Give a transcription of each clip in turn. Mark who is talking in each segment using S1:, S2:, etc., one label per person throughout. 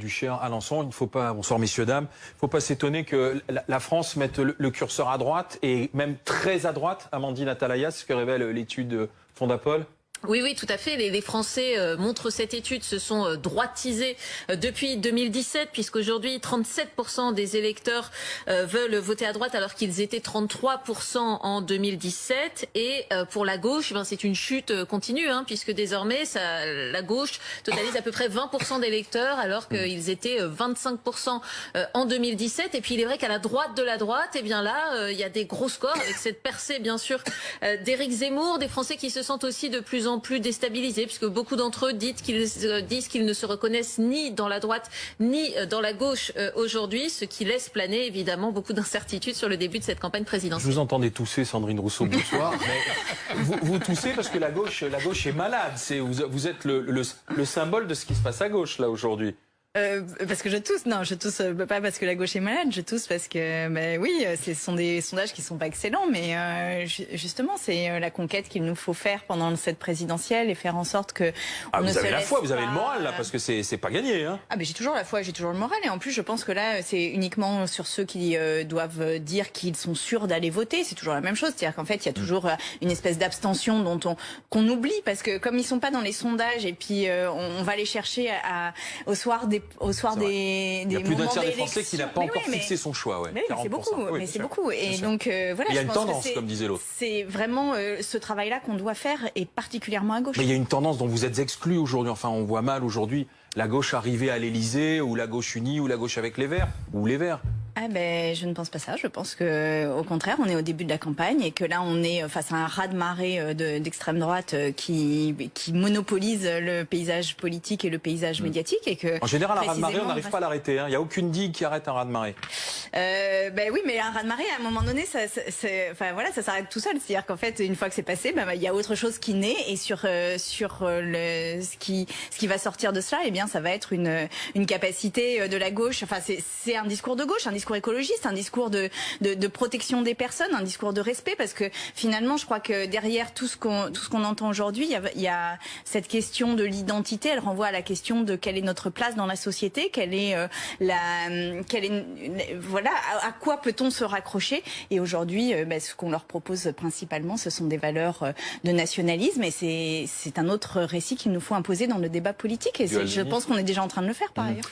S1: du Cher, Alençon, il ne faut pas, bonsoir messieurs, dames, il ne faut pas s'étonner que la France mette le curseur à droite et même très à droite. Amandine Atalaya, ce que révèle l'étude Fondapol.
S2: Oui, oui, tout à fait. Les Français montrent cette étude, se sont droitisés depuis 2017, puisqu'aujourd'hui 37% des électeurs veulent voter à droite, alors qu'ils étaient 33% en 2017. Et pour la gauche, c'est une chute continue, puisque désormais la gauche totalise à peu près 20% d'électeurs, alors qu'ils étaient 25% en 2017. Et puis il est vrai qu'à la droite de la droite, eh bien là, il y a des gros scores avec cette percée, bien sûr, d'Éric Zemmour, des Français qui se sentent aussi de plus en plus déstabilisés, puisque beaucoup d'entre eux disent qu'ils ne se reconnaissent ni dans la droite ni dans la gauche aujourd'hui, ce qui laisse planer évidemment beaucoup d'incertitudes sur le début de cette campagne présidentielle.
S1: Je vous entendais tousser, Sandrine Rousseau, bonsoir. Mais vous toussez parce que la gauche est malade. Vous êtes le symbole de ce qui se passe à gauche là aujourd'hui.
S3: Parce que je tousse. Non, je tousse pas parce que la gauche est malade, je tousse parce que, oui, ce sont des sondages qui sont pas excellents, mais justement, c'est la conquête qu'il nous faut faire pendant cette présidentielle et faire en sorte que
S1: vous avez la foi, vous avez le moral là, parce que c'est pas gagné.
S3: Ah, mais j'ai toujours la foi, j'ai toujours le moral, et en plus, je pense que là, c'est uniquement sur ceux qui doivent dire qu'ils sont sûrs d'aller voter. C'est toujours la même chose, c'est-à-dire qu'en fait, il y a toujours une espèce d'abstention qu'on oublie, parce que comme ils sont pas dans les sondages, et puis on va les chercher au soir des
S1: il y a plus d'un tiers des Français qui n'a pas encore fixé son choix. Ouais,
S3: mais c'est beaucoup.
S1: Oui,
S3: mais c'est beaucoup. Et donc voilà.
S1: Il y a une tendance, comme disait l'autre.
S3: C'est vraiment ce travail-là qu'on doit faire, et particulièrement à gauche.
S1: Mais il y a une tendance dont vous êtes exclus aujourd'hui. Enfin, on voit mal aujourd'hui la gauche arriver à l'Élysée, ou la gauche unie, ou la gauche avec les Verts, ou les Verts.
S3: Ah je ne pense pas ça. Je pense que au contraire, on est au début de la campagne et que là, on est face à un raz-de-marée d'extrême droite qui monopolise le paysage politique et le paysage médiatique. Et que,
S1: en général, un raz-de-marée, on n'arrive pas à l'arrêter. Il n'y a aucune digue qui arrête un raz-de-marée.
S3: Oui, mais un raz-de-marée, à un moment donné, ça s'arrête tout seul. C'est-à-dire qu'en fait, une fois que c'est passé, il y a autre chose qui naît, et sur ce qui va sortir de cela, eh bien, ça va être une capacité de la gauche. Enfin, c'est un discours de gauche, un discours écologiste, un discours de protection des personnes, un discours de respect, parce que finalement, je crois que derrière tout ce qu'on entend aujourd'hui, il y a cette question de l'identité. Elle renvoie à la question de quelle est notre place dans la société, voilà, à quoi peut-on se raccrocher. Et aujourd'hui, ce qu'on leur propose principalement, ce sont des valeurs de nationalisme, et c'est un autre récit qu'il nous faut imposer dans le débat politique. Et je pense qu'on est déjà en train de le faire par ailleurs.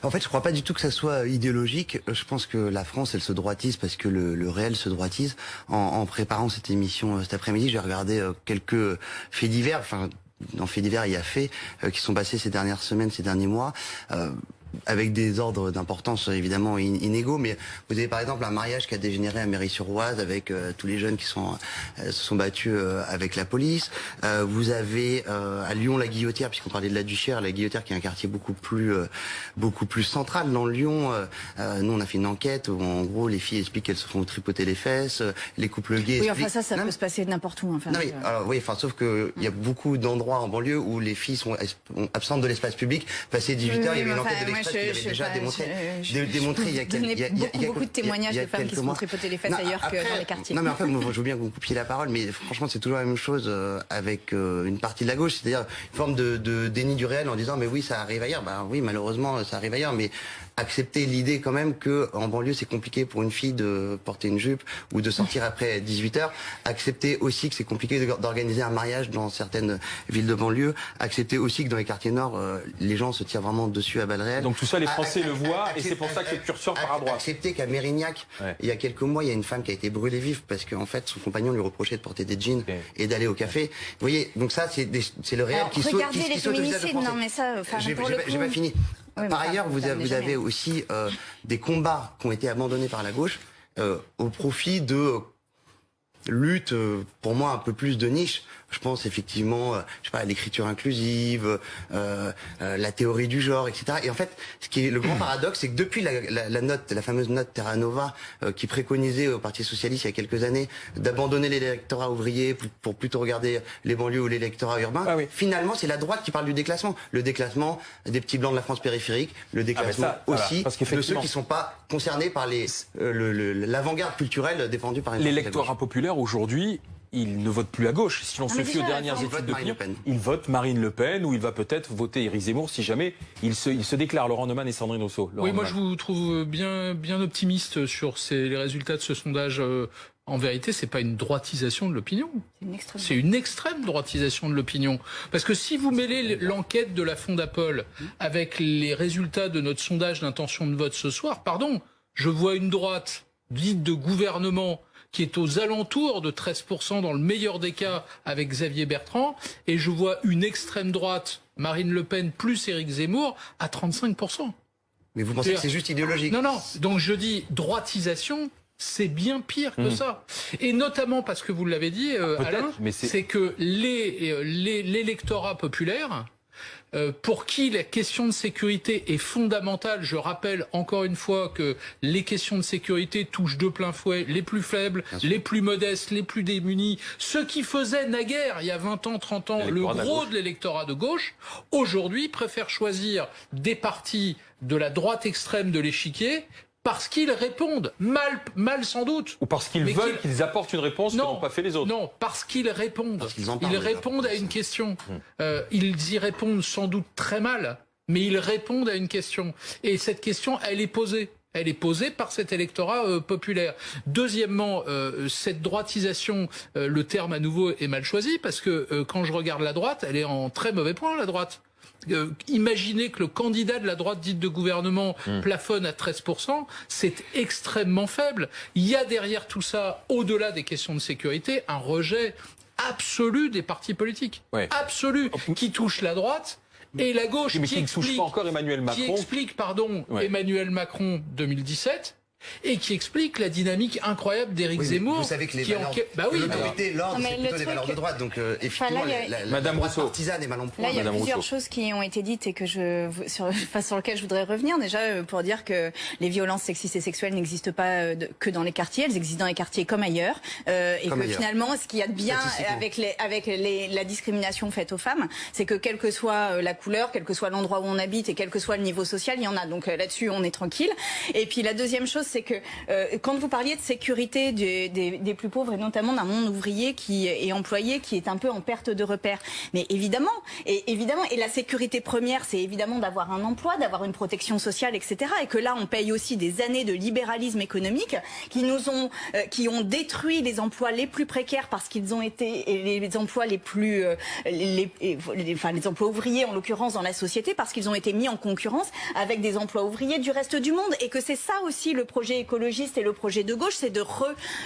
S4: En fait, je crois pas du tout que ça soit idéologique. Je pense que la France, elle se droitise parce que le réel se droitise. En préparant cette émission cet après-midi, j'ai regardé quelques faits divers. Enfin, dans faits divers, il y a faits qui sont passés ces dernières semaines, ces derniers mois. Avec des ordres d'importance évidemment inégaux, mais vous avez par exemple un mariage qui a dégénéré à Méry-sur-Oise avec tous les jeunes qui se sont battus avec la police. Vous avez à Lyon la Guillotière, puisqu'on parlait de la Duchère, la Guillotière qui est un quartier beaucoup plus central dans Lyon. Nous on a fait une enquête où en gros les filles expliquent qu'elles se font tripoter les fesses, les couples gays.
S3: Oui, enfin ça peut se passer n'importe où. Enfin,
S4: non, oui, alors, oui, enfin sauf que il y a beaucoup d'endroits en banlieue où les filles sont absentes de l'espace public. Passé 18h, il y avait une enquête de l'Express qui avait déjà démontré il y a
S3: beaucoup de témoignages de femmes qui se font tripoter les fesses ailleurs que dans les quartiers.
S4: Non mais en fait, moi, je veux bien que vous coupiez la parole, mais franchement c'est toujours la même chose avec une partie de la gauche, c'est-à-dire une forme de déni du réel en disant mais oui ça arrive ailleurs, oui malheureusement ça arrive ailleurs, mais accepter l'idée quand même que en banlieue c'est compliqué pour une fille de porter une jupe ou de sortir après 18h, accepter aussi que c'est compliqué d'organiser un mariage dans certaines villes de banlieue, accepter aussi que dans les quartiers nord les gens se tirent vraiment dessus à balles réelles.
S1: Donc tout ça les Français le voient et c'est pour ça que le curseur part à droite.
S4: Accepter qu'à Mérignac, il y a quelques mois, il y a une femme qui a été brûlée vive parce qu'en fait son compagnon lui reprochait de porter des jeans et d'aller au café. Vous voyez, donc ça c'est le réel qui saute au visage des Français.
S3: Non mais ça,
S4: j'ai pas fini. Oui, par ailleurs, vous avez aussi des combats qui ont été abandonnés par la gauche au profit de luttes, pour moi, un peu plus de niche. Je pense effectivement, je sais pas, à l'écriture inclusive, la théorie du genre, etc. Et en fait, ce qui est le grand paradoxe, c'est que depuis la fameuse note Terra Nova, qui préconisait au Parti socialiste il y a quelques années d'abandonner l'électorat ouvrier pour plutôt regarder les banlieues ou l'électorat urbain, finalement, c'est la droite qui parle du déclassement. Le déclassement des petits blancs de la France périphérique, le déclassement aussi de ceux qui sont pas concernés par l'avant-garde culturelle défendue par les
S1: l'électorat populaire aujourd'hui. il ne vote plus à gauche. Si l'on se fie aux dernières études d'opinion, il vote Marine Le Pen ou il va peut-être voter Éric Zemmour si jamais il se déclare. Laurent Neumann et Sandrine Rousseau.
S5: Oui, moi je vous trouve bien optimiste sur les résultats de ce sondage. En vérité, c'est pas une droitisation de l'opinion. C'est une extrême droitisation de l'opinion. Parce que si vous mêlez l'enquête de la Fondapol avec les résultats de notre sondage d'intention de vote ce soir, pardon, je vois une droite dite de gouvernement qui est aux alentours de 13% dans le meilleur des cas avec Xavier Bertrand, et je vois une extrême droite, Marine Le Pen plus Éric Zemmour, à 35%.
S4: Mais vous pensez que c'est juste idéologique?
S5: Non. Donc je dis droitisation, c'est bien pire que ça. Et notamment parce que vous l'avez dit, Alain, c'est que l'électorat populaire, pour qui la question de sécurité est fondamentale, je rappelle encore une fois que les questions de sécurité touchent de plein fouet les plus faibles, les plus modestes, les plus démunis, ceux qui faisaient naguère, il y a 20 ans, 30 ans, le gros de l'électorat de gauche, aujourd'hui préfèrent choisir des partis de la droite extrême de l'échiquier, parce qu'ils répondent, mal sans doute.
S1: Ou parce qu'ils veulent qu'ils apportent une réponse que n'ont pas fait les autres.
S5: Non, parce qu'ils répondent.
S4: Parce qu'ils en parlent,
S5: ils répondent à une question. Ils y répondent sans doute très mal, mais ils répondent à une question. Et cette question, elle est posée. Elle est posée par cet électorat populaire. Deuxièmement, cette droitisation, le terme à nouveau est mal choisi, parce que quand je regarde la droite, elle est en très mauvais point, la droite. Imaginez que le candidat de la droite dite de gouvernement plafonne à 13%, c'est extrêmement faible. Il y a derrière tout ça, au-delà des questions de sécurité, un rejet absolu des partis politiques. Absolu, qui touche la droite et la gauche,
S1: mais qui ne touche pas encore Emmanuel Macron.
S5: Qui explique, Emmanuel Macron 2017, et qui explique la dynamique incroyable d'Éric Zemmour.
S4: Vous savez que les valeurs, l'autorité, l'ordre, c'est plutôt des valeurs de droite. Donc, effectivement, la droite partisane est mal en point.
S3: Là, il y a plusieurs choses qui ont été dites et que sur lesquelles je voudrais revenir. Déjà, pour dire que les violences sexistes et sexuelles n'existent pas que dans les quartiers. Elles existent dans les quartiers comme ailleurs. Et que finalement, ce qu'il y a de bien avec la discrimination faite aux femmes, c'est que quelle que soit la couleur, quel que soit l'endroit où on habite et quel que soit le niveau social, il y en a. Donc là-dessus, on est tranquille. Et puis la deuxième chose, c'est que quand vous parliez de sécurité des plus pauvres et notamment d'un monde ouvrier qui est employé, qui est un peu en perte de repères, mais évidemment, et la sécurité première, c'est évidemment d'avoir un emploi, d'avoir une protection sociale, etc. Et que là, on paye aussi des années de libéralisme économique qui ont détruit les emplois les plus précaires parce qu'ils ont été les emplois les plus les emplois ouvriers en l'occurrence dans la société parce qu'ils ont été mis en concurrence avec des emplois ouvriers du reste du monde, et que c'est ça aussi le projet écologiste et le projet de gauche, c'est de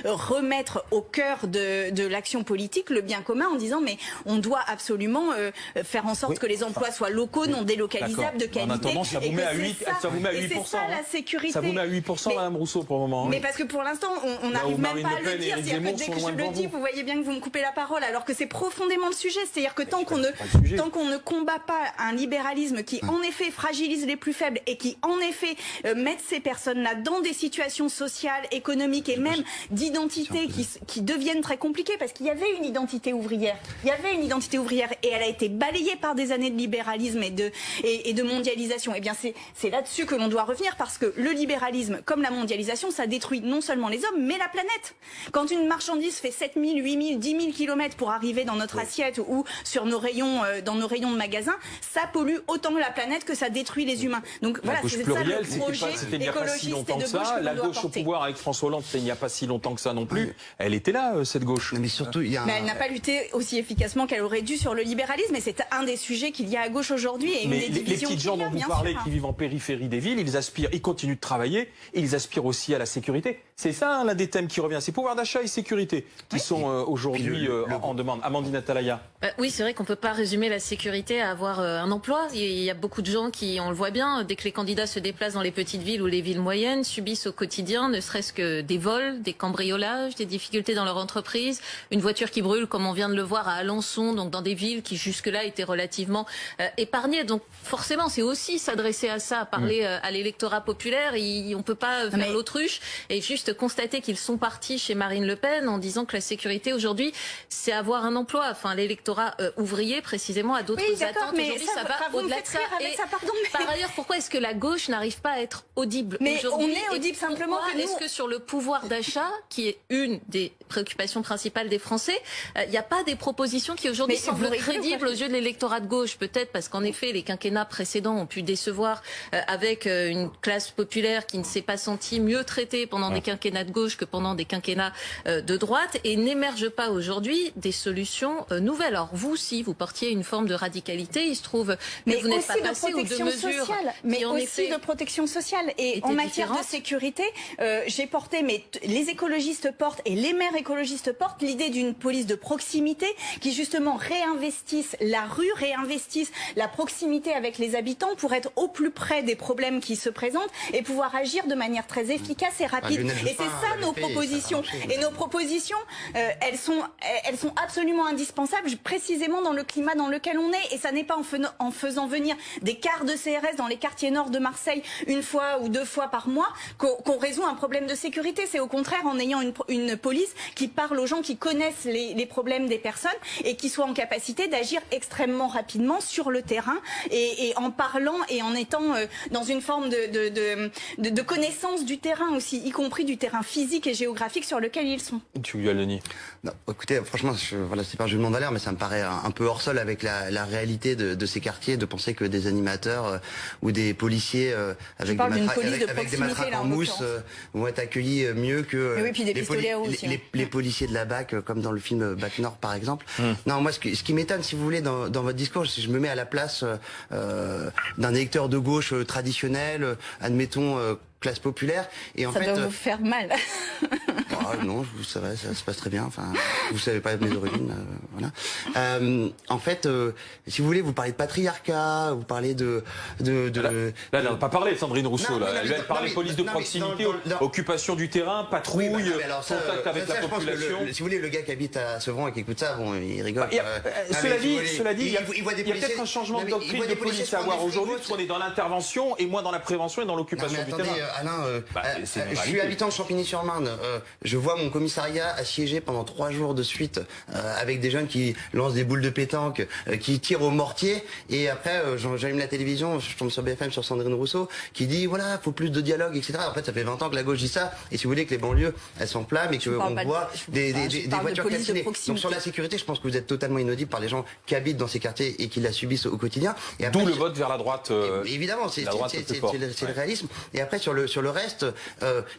S3: remettre au cœur de l'action politique le bien commun en disant mais on doit absolument faire en sorte que les emplois soient locaux, non délocalisables, de qualité.
S1: En attendant, ça vous met à 8%.
S3: C'est ça la sécurité.
S1: Ça vous met à 8%, Madame Rousseau, pour le moment.
S3: Mais parce que pour l'instant, on n'arrive même pas à le dire. C'est-à-dire que dès que je le dis, vous voyez bien que vous me coupez la parole, alors que c'est profondément le sujet. C'est-à-dire que tant qu'on ne combat pas un libéralisme qui, en effet, fragilise les plus faibles et qui, en effet, met ces personnes-là dans des situations sociales, économiques et même d'identité qui deviennent très compliquées, parce qu'il y avait une identité ouvrière. Il y avait une identité ouvrière et elle a été balayée par des années de libéralisme et de mondialisation. Et bien c'est là-dessus que l'on doit revenir, parce que le libéralisme, comme la mondialisation, ça détruit non seulement les hommes, mais la planète. Quand une marchandise fait 7000, 8000, 10 000 kilomètres pour arriver dans notre assiette ou sur nos rayons, dans nos rayons de magasin, ça pollue autant la planète que ça détruit les humains. Donc voilà, c'est ça le projet écologiste et de gauche que
S1: la gauche au pouvoir avec François Hollande, il n'y a pas si longtemps que ça non plus. Elle était là, cette gauche.
S4: Mais surtout,
S3: mais elle n'a pas lutté aussi efficacement qu'elle aurait dû sur le libéralisme, et c'est un des sujets qu'il y a à gauche aujourd'hui. Et
S1: mais les petites gens dont vous parlez, qui vivent en périphérie des villes, ils continuent de travailler, et ils aspirent aussi à la sécurité. C'est ça l'un des thèmes qui revient, c'est pouvoir d'achat et sécurité qui sont aujourd'hui en demande. Amandine Atalaya.
S2: Oui, c'est vrai qu'on peut pas résumer la sécurité à avoir un emploi. Il y a beaucoup de gens qui, on le voit bien, dès que les candidats se déplacent dans les petites villes ou les villes moyennes, subissent au quotidien, ne serait-ce que des vols, des cambriolages, des difficultés dans leur entreprise, une voiture qui brûle, comme on vient de le voir à Alençon, donc dans des villes qui jusque-là étaient relativement épargnées. Donc forcément, c'est aussi s'adresser à ça, parler à l'électorat populaire. On peut pas faire l'autruche et juste juste constater qu'ils sont partis chez Marine Le Pen en disant que la sécurité aujourd'hui, c'est avoir un emploi. Enfin, l'électorat ouvrier, précisément, a d'autres attentes. Aujourd'hui, ça va au-delà de ça. Par ailleurs, pourquoi est-ce que la gauche n'arrive pas à être audible
S3: on est audible simplement que nous...
S2: Est-ce que sur le pouvoir d'achat, qui est une des préoccupations principales des Français, il n'y a pas des propositions qui aujourd'hui semblent crédibles aux yeux de l'électorat de gauche? Peut-être parce qu'en effet, les quinquennats précédents ont pu décevoir avec une classe populaire qui ne s'est pas sentie mieux traitée pendant des quinquennats de gauche que pendant des quinquennats de droite, et n'émergent pas aujourd'hui des solutions nouvelles. Alors vous, si vous portiez une forme de radicalité, il se trouve que vous n'êtes pas passé aux deux mesures,
S3: mais aussi de protection sociale. Et en matière de sécurité, j'ai porté, mais les écologistes portent et les maires écologistes portent l'idée d'une police de proximité qui justement réinvestisse la rue, réinvestisse la proximité avec les habitants pour être au plus près des problèmes qui se présentent et pouvoir agir de manière très efficace et rapide. Et c'est ça nos propositions. Et nos propositions, elles sont absolument indispensables, précisément dans le climat dans lequel on est. Et ça n'est pas en faisant venir des cars de CRS dans les quartiers nord de Marseille une fois ou deux fois par mois qu'on résout un problème de sécurité. C'est au contraire en ayant une police qui parle aux gens, qui connaissent les problèmes des personnes et qui soit en capacité d'agir extrêmement rapidement sur le terrain et en parlant et en étant dans une forme de connaissance du terrain aussi, y compris du terrain physique et géographique sur lequel ils sont.
S4: Non, écoutez, franchement, c'est pas un jeu de valeur, mais ça me paraît un peu hors sol avec la réalité de ces quartiers, de penser que des animateurs ou des policiers avec des matraques en mousse vont être accueillis mieux que les policiers de la BAC, comme dans le film BAC Nord par exemple. Non, moi ce qui m'étonne, si vous voulez, dans votre discours, si je me mets à la place d'un électeur de gauche traditionnel, admettons classe populaire, et en fait
S3: ça doit vous faire mal.
S4: Non, ça va, ça se passe très bien. Enfin, vous savez pas mes origines, voilà. En fait, si vous voulez, vous parlez de patriarcat, vous parlez de.
S1: Là, elle n'a pas parlé, Sandrine Rousseau. Elle parlait police de proximité, occupation du terrain, patrouille, contact avec la population.
S4: Si vous voulez, le gars qui habite à Sevran et qui écoute ça, bon, il rigole.
S1: Cela dit, il y a peut-être un changement de doctrine de police à avoir aujourd'hui, parce qu'on est dans l'intervention et moins dans la prévention et dans l'occupation du terrain.
S4: Alain, je suis habitant de Champigny-sur-Marne. Je vois mon commissariat assiégé pendant 3 jours de suite avec des jeunes qui lancent des boules de pétanque, qui tirent au mortier. Et après, j'allume la télévision, je tombe sur BFM, sur Sandrine Rousseau, qui dit voilà, faut plus de dialogue, etc. En fait, ça fait 20 ans que la gauche dit ça. Et si vous voulez que les banlieues, elles s'enflamment et qu'on voit des voitures calcinées. Donc sur la sécurité, je pense que vous êtes totalement inaudible par les gens qui habitent dans ces quartiers et qui la subissent au quotidien.
S1: D'où le vote vers la droite.
S4: Évidemment, c'est le réalisme. Et après, sur le reste,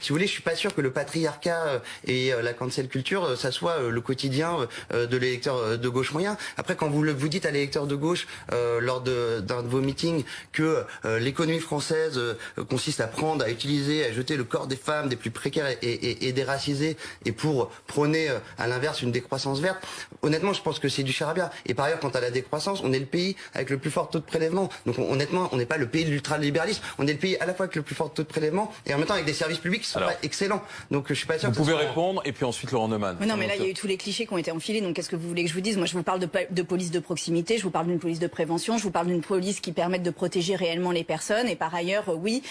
S4: si vous voulez, je suis pas sûr que le patriarcat et la cancel culture, ça soit le quotidien de l'électeur de gauche moyen. Après, quand vous dites à l'électeur de gauche lors d'un de vos meetings que l'économie française consiste à prendre, à utiliser, à jeter le corps des femmes des plus précaires et déracisées, et pour prôner à l'inverse une décroissance verte, honnêtement, je pense que c'est du charabia. Et par ailleurs, quant à la décroissance, on est le pays avec le plus fort taux de prélèvement. Donc honnêtement, on n'est pas le pays de l'ultralibéralisme, on est le pays à la fois avec le plus fort taux de prélèvement et en même temps avec des services publics qui sont pas excellents. Donc je suis pas sûr.
S1: Vous pouvez répondre et puis ensuite Laurent Neumann.
S3: Non, mais là il y a eu tous les clichés qui ont été enfilés. Donc qu'est-ce que vous voulez que je vous dise? Moi, je vous parle de police de proximité, je vous parle d'une police de prévention, je vous parle d'une police qui permette de protéger réellement les personnes. Et par ailleurs, oui,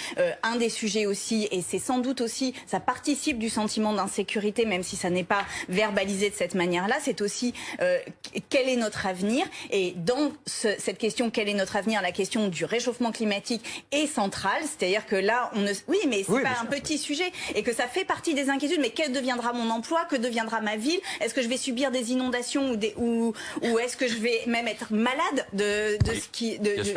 S3: un des sujets aussi, et c'est sans doute aussi, ça participe du sentiment d'insécurité, même si ça n'est pas verbalisé de cette manière-là. C'est aussi quel est notre avenir? Et dans cette question, quel est notre avenir, la question du réchauffement climatique est centrale. C'est-à-dire que là, oui, mais c'est pas un petit sujet, et que ça fait partie des inquiétudes. Mais quel deviendra mon emploi? Que deviendra ma ville? Est-ce que je vais subir des inondations ou est-ce que je vais même être malade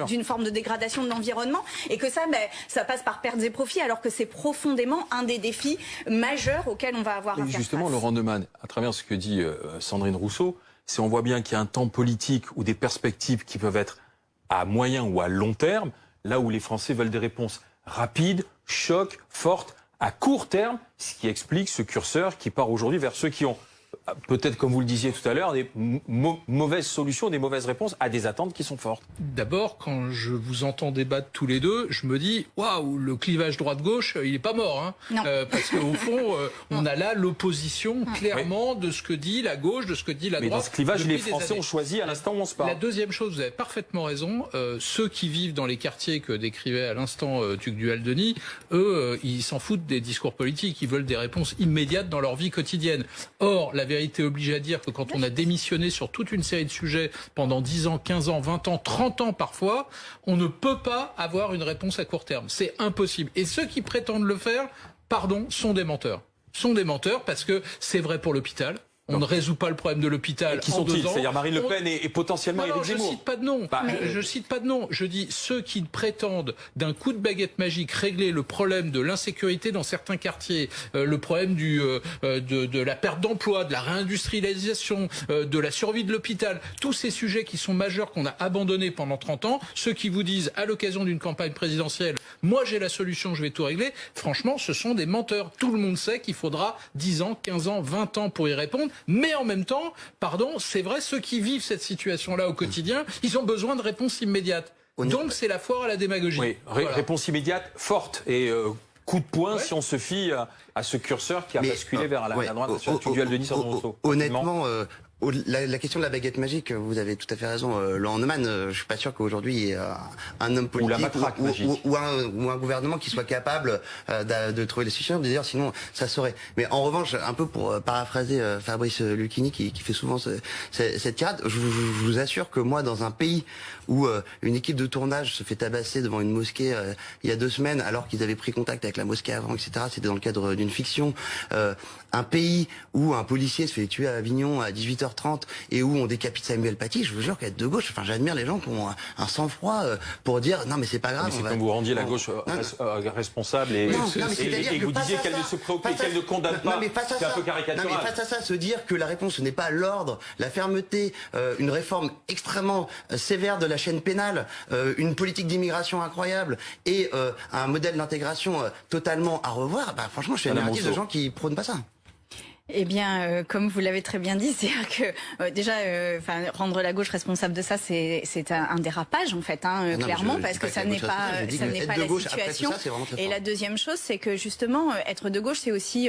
S3: d'une forme de dégradation de l'environnement? Et que ça passe par pertes et profits, alors que c'est profondément un des défis majeurs auxquels on va avoir à faire
S1: justement,
S3: face.
S1: Laurent Neumann, à travers ce que dit Sandrine Rousseau, si on voit bien qu'il y a un temps politique ou des perspectives qui peuvent être à moyen ou à long terme, là où les Français veulent des réponses rapides, choc, forte, à court terme, ce qui explique ce curseur qui part aujourd'hui vers ceux qui ont peut-être, comme vous le disiez tout à l'heure, des mauvaises solutions, des mauvaises réponses à des attentes qui sont fortes.
S5: D'abord, quand je vous entends débattre tous les deux, je me dis, waouh, le clivage droite-gauche, il est pas mort. Hein. Parce qu'au fond, on a là l'opposition clairement de ce que dit la gauche, de ce que dit la droite.
S1: Mais dans ce clivage, les Français ont choisi à l'instant où on se parle.
S5: La deuxième chose, vous avez parfaitement raison, ceux qui vivent dans les quartiers que décrivait à l'instant Tugdual Denis, eux, ils s'en foutent des discours politiques, ils veulent des réponses immédiates dans leur vie quotidienne. Or, la vérité oblige à dire que quand on a démissionné sur toute une série de sujets pendant 10 ans, 15 ans, 20 ans, 30 ans parfois, on ne peut pas avoir une réponse à court terme. C'est impossible. Et ceux qui prétendent le faire, pardon, sont des menteurs. Sont des menteurs parce que c'est vrai pour l'hôpital. On ne résout pas le problème de l'hôpital.
S1: Qui sont-ils? C'est-à-dire Marine Le Pen et potentiellement Éric Zemmour.
S5: Je cite pas de nom. Je cite pas de nom. Je dis ceux qui prétendent d'un coup de baguette magique régler le problème de l'insécurité dans certains quartiers, le problème de la perte d'emploi, de la réindustrialisation, de la survie de l'hôpital, tous ces sujets qui sont majeurs qu'on a abandonnés pendant 30 ans, ceux qui vous disent à l'occasion d'une campagne présidentielle, moi j'ai la solution, je vais tout régler, franchement ce sont des menteurs. Tout le monde sait qu'il faudra 10 ans, 15 ans, 20 ans pour y répondre. Mais en même temps, pardon, c'est vrai, ceux qui vivent cette situation-là au quotidien, ils ont besoin de réponses immédiates. Donc c'est la foire à la démagogie.
S1: Oui, réponse immédiate, forte et coup de poing si on se fie à ce curseur qui a basculé vers la droite sur Tugdual Denis.
S4: Honnêtement, la question de la baguette magique, vous avez tout à fait raison, Laurent Neumann. Je suis pas sûr qu'aujourd'hui il y ait un homme politique ou un gouvernement qui soit capable de trouver les solutions. D'ailleurs, sinon ça saurait. Mais en revanche, un peu pour paraphraser Fabrice Lucchini qui fait souvent cette tirade, je vous assure que moi, dans un pays où une équipe de tournage se fait tabasser devant une mosquée il y a 2 semaines, alors qu'ils avaient pris contact avec la mosquée avant, etc. C'était dans le cadre d'une fiction. Un pays où un policier se fait tuer à Avignon à 18h30 et où on décapite Samuel Paty, je vous jure qu'être de gauche, enfin j'admire les gens qui ont un sang-froid pour dire non mais c'est pas grave.
S1: C'est comme vous rendiez la gauche responsable et vous disiez qu'elle ne se préoccupe, qu'elle ne condamne pas. C'est un peu caricatural.
S4: Non mais face à ça, se dire que la réponse n'est pas l'ordre, la fermeté, une réforme extrêmement sévère de la chaîne pénale, une politique d'immigration incroyable et un modèle d'intégration totalement à revoir, bah franchement je suis admiratif de gens qui prônent pas ça.
S3: Eh bien, comme vous l'avez très bien dit, c'est-à-dire que déjà, rendre la gauche responsable de ça, c'est un dérapage en fait, clairement, parce que ça n'est pas la situation. Et la deuxième chose, c'est que justement, être de gauche, c'est aussi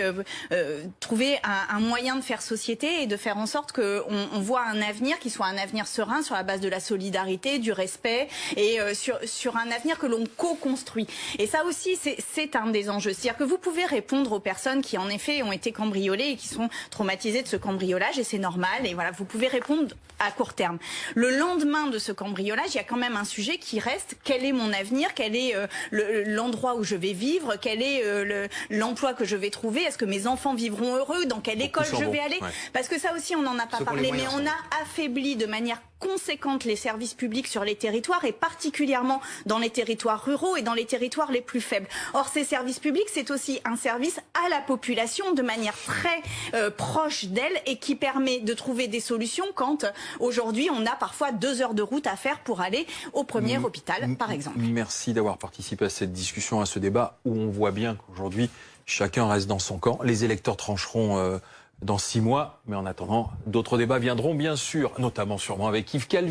S3: trouver un moyen de faire société et de faire en sorte qu'on voit un avenir qui soit un avenir serein sur la base de la solidarité, du respect et sur un avenir que l'on co-construit. Et ça aussi, c'est un des enjeux. C'est-à-dire que vous pouvez répondre aux personnes qui en effet ont été cambriolées et qui sont traumatisés de ce cambriolage et c'est normal et voilà, vous pouvez répondre à court terme. Le lendemain de ce cambriolage, il y a quand même un sujet qui reste, quel est mon avenir, quel est l'endroit où je vais vivre, quel est l'emploi que je vais trouver, est-ce que mes enfants vivront heureux, dans quelle école je vais aller, parce que ça aussi on n'en a pas parlé, mais on a affaibli de manière conséquente les services publics sur les territoires et particulièrement dans les territoires ruraux et dans les territoires les plus faibles. Or ces services publics, c'est aussi un service à la population de manière très proche d'elle et qui permet de trouver des solutions quand aujourd'hui on a parfois 2 heures de route à faire pour aller au premier hôpital par exemple.
S1: Merci d'avoir participé à cette discussion, à ce débat où on voit bien qu'aujourd'hui chacun reste dans son camp. Les électeurs trancheront dans 6 mois, mais en attendant, d'autres débats viendront bien sûr, notamment sûrement avec Yves Calvi.